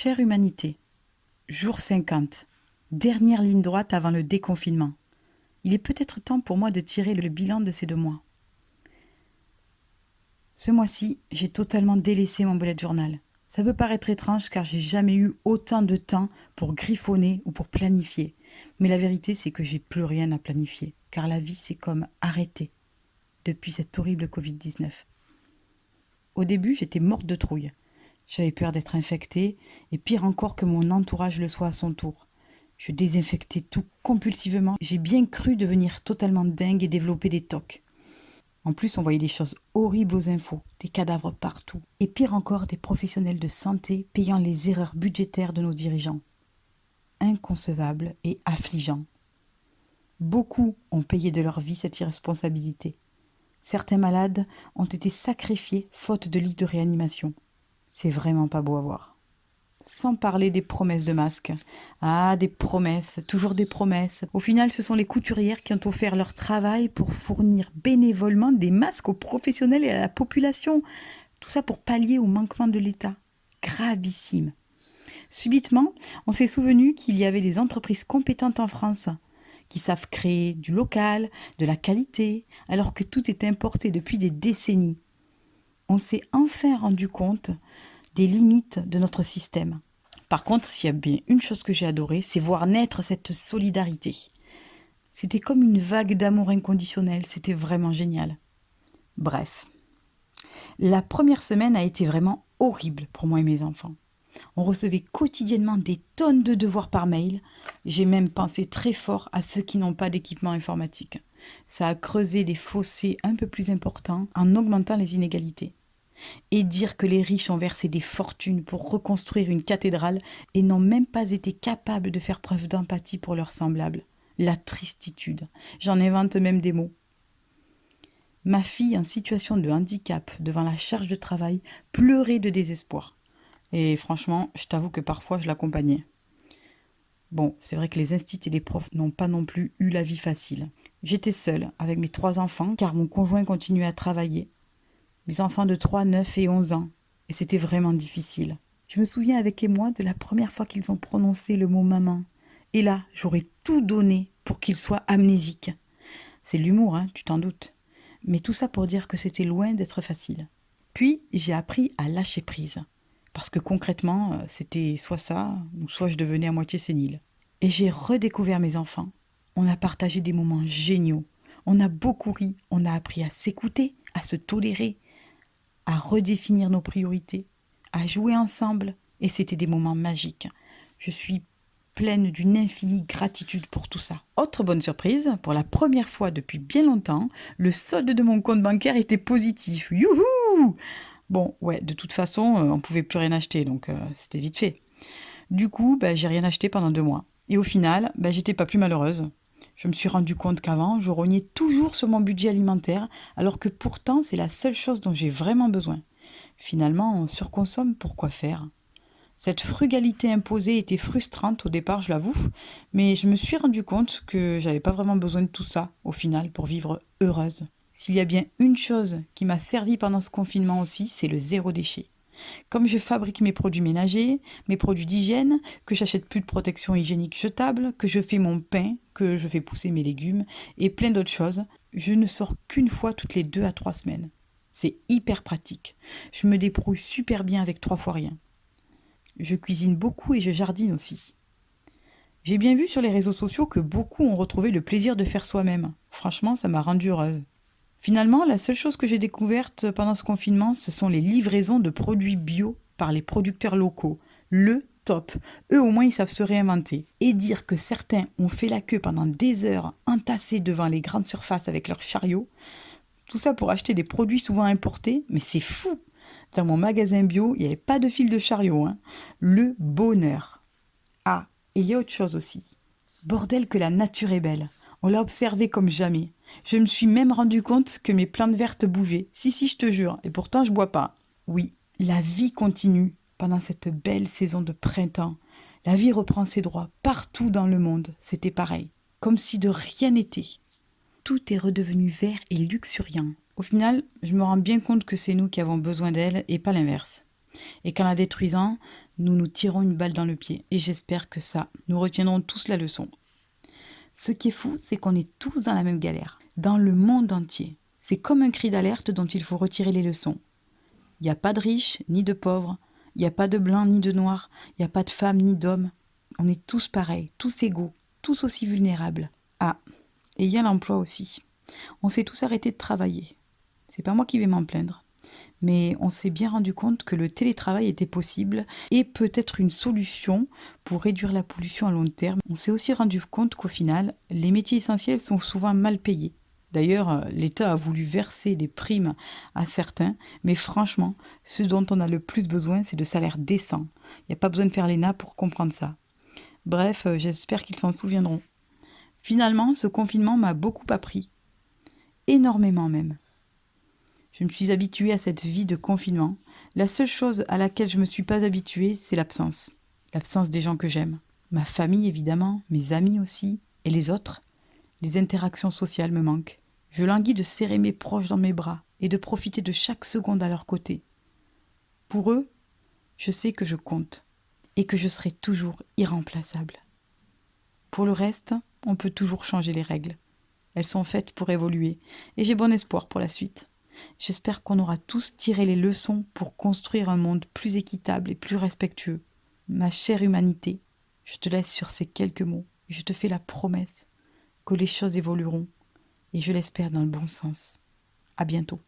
Chère humanité, jour 50, dernière ligne droite avant le déconfinement. Il est peut-être temps pour moi de tirer le bilan de ces 2 mois. Ce mois-ci, j'ai totalement délaissé mon bullet journal. Ça peut paraître étrange car j'ai jamais eu autant de temps pour griffonner ou pour planifier. Mais la vérité, c'est que j'ai plus rien à planifier, car la vie s'est comme arrêtée depuis cette horrible Covid-19. Au début, j'étais morte de trouille. J'avais peur d'être infectée, et pire encore que mon entourage le soit à son tour. Je désinfectais tout compulsivement. J'ai bien cru devenir totalement dingue et développer des tocs. En plus, on voyait des choses horribles aux infos, des cadavres partout. Et pire encore, des professionnels de santé payant les erreurs budgétaires de nos dirigeants. Inconcevable et affligeant. Beaucoup ont payé de leur vie cette irresponsabilité. Certains malades ont été sacrifiés faute de lits de réanimation. C'est vraiment pas beau à voir. Sans parler des promesses de masques. Ah, des promesses, toujours des promesses. Au final, ce sont les couturières qui ont offert leur travail pour fournir bénévolement des masques aux professionnels et à la population. Tout ça pour pallier au manquement de l'État. Gravissime. Subitement, on s'est souvenu qu'il y avait des entreprises compétentes en France qui savent créer du local, de la qualité, alors que tout est importé depuis des décennies. On s'est enfin rendu compte des limites de notre système. Par contre, s'il y a bien une chose que j'ai adorée, c'est voir naître cette solidarité. C'était comme une vague d'amour inconditionnel, c'était vraiment génial. Bref, la première semaine a été vraiment horrible pour moi et mes enfants. On recevait quotidiennement des tonnes de devoirs par mail. J'ai même pensé très fort à ceux qui n'ont pas d'équipement informatique. Ça a creusé des fossés un peu plus importants en augmentant les inégalités. Et dire que les riches ont versé des fortunes pour reconstruire une cathédrale et n'ont même pas été capables de faire preuve d'empathie pour leurs semblables. La tristitude. J'en invente même des mots. Ma fille en situation de handicap devant la charge de travail pleurait de désespoir. Et franchement, je t'avoue que parfois je l'accompagnais. Bon, c'est vrai que les instituts et les profs n'ont pas non plus eu la vie facile. J'étais seule avec mes 3 enfants car mon conjoint continuait à travailler. Mes enfants de 3, 9 et 11 ans. Et c'était vraiment difficile. Je me souviens avec émoi de la première fois qu'ils ont prononcé le mot maman. Et là, j'aurais tout donné pour qu'ils soient amnésiques. C'est de l'humour, hein, tu t'en doutes. Mais tout ça pour dire que c'était loin d'être facile. Puis, j'ai appris à lâcher prise. Parce que concrètement, c'était soit ça, ou soit je devenais à moitié sénile. Et j'ai redécouvert mes enfants. On a partagé des moments géniaux. On a beaucoup ri. On a appris à s'écouter, à se tolérer, à redéfinir nos priorités, à jouer ensemble, et c'était des moments magiques. Je suis pleine d'une infinie gratitude pour tout ça. Autre bonne surprise, pour la première fois depuis bien longtemps, le solde de mon compte bancaire était positif. Youhou! Bon, ouais, de toute façon, on pouvait plus rien acheter, donc c'était vite fait. Du coup, j'ai rien acheté pendant 2 mois. Et au final, j'étais pas plus malheureuse. Je me suis rendu compte qu'avant, je rognais toujours sur mon budget alimentaire, alors que pourtant, c'est la seule chose dont j'ai vraiment besoin. Finalement, on surconsomme, pourquoi faire? Cette frugalité imposée était frustrante au départ, je l'avoue, mais je me suis rendu compte que j'avais pas vraiment besoin de tout ça, au final, pour vivre heureuse. S'il y a bien une chose qui m'a servi pendant ce confinement aussi, c'est le 0 déchet. Comme je fabrique mes produits ménagers, mes produits d'hygiène, que j'achète plus de protection hygiénique jetable, que je fais mon pain, que je fais pousser mes légumes et plein d'autres choses, je ne sors qu'une fois toutes les 2 à 3 semaines. C'est hyper pratique. Je me débrouille super bien avec 3 fois rien. Je cuisine beaucoup et je jardine aussi. J'ai bien vu sur les réseaux sociaux que beaucoup ont retrouvé le plaisir de faire soi-même. Franchement, ça m'a rendue heureuse. Finalement, la seule chose que j'ai découverte pendant ce confinement, ce sont les livraisons de produits bio par les producteurs locaux. Le top. Eux, au moins, ils savent se réinventer. Et dire que certains ont fait la queue pendant des heures entassés devant les grandes surfaces avec leurs chariots, tout ça pour acheter des produits souvent importés, mais c'est fou. Dans mon magasin bio, il n'y avait pas de fil de chariot. Le bonheur. Ah, et il y a autre chose aussi. Bordel que la nature est belle. On l'a observée comme jamais. Je me suis même rendu compte que mes plantes vertes bougeaient. Si, je te jure. Et pourtant, je bois pas. Oui, la vie continue pendant cette belle saison de printemps. La vie reprend ses droits. Partout dans le monde, c'était pareil. Comme si de rien n'était. Tout est redevenu vert et luxuriant. Au final, je me rends bien compte que c'est nous qui avons besoin d'elle et pas l'inverse. Et qu'en la détruisant, nous nous tirons une balle dans le pied. Et j'espère que ça, nous retiendrons tous la leçon. Ce qui est fou, c'est qu'on est tous dans la même galère, dans le monde entier. C'est comme un cri d'alerte dont il faut retirer les leçons. Il n'y a pas de riches ni de pauvres, il n'y a pas de blancs ni de noirs, il n'y a pas de femmes ni d'hommes. On est tous pareils, tous égaux, tous aussi vulnérables. Ah, et il y a l'emploi aussi. On s'est tous arrêtés de travailler. C'est pas moi qui vais m'en plaindre. Mais on s'est bien rendu compte que le télétravail était possible et peut être une solution pour réduire la pollution à long terme. On s'est aussi rendu compte qu'au final, les métiers essentiels sont souvent mal payés. D'ailleurs, l'État a voulu verser des primes à certains, mais franchement, ce dont on a le plus besoin, c'est de salaires décents. Il n'y a pas besoin de faire l'ENA pour comprendre ça. Bref, j'espère qu'ils s'en souviendront. Finalement, ce confinement m'a beaucoup appris. Énormément même. Je me suis habituée à cette vie de confinement. La seule chose à laquelle je ne me suis pas habituée, c'est l'absence. L'absence des gens que j'aime. Ma famille, évidemment, mes amis aussi, et les autres. Les interactions sociales me manquent. Je languis de serrer mes proches dans mes bras et de profiter de chaque seconde à leur côté. Pour eux, je sais que je compte et que je serai toujours irremplaçable. Pour le reste, on peut toujours changer les règles. Elles sont faites pour évoluer et j'ai bon espoir pour la suite. J'espère qu'on aura tous tiré les leçons pour construire un monde plus équitable et plus respectueux. Ma chère humanité, je te laisse sur ces quelques mots et je te fais la promesse que les choses évolueront et je l'espère dans le bon sens. À bientôt.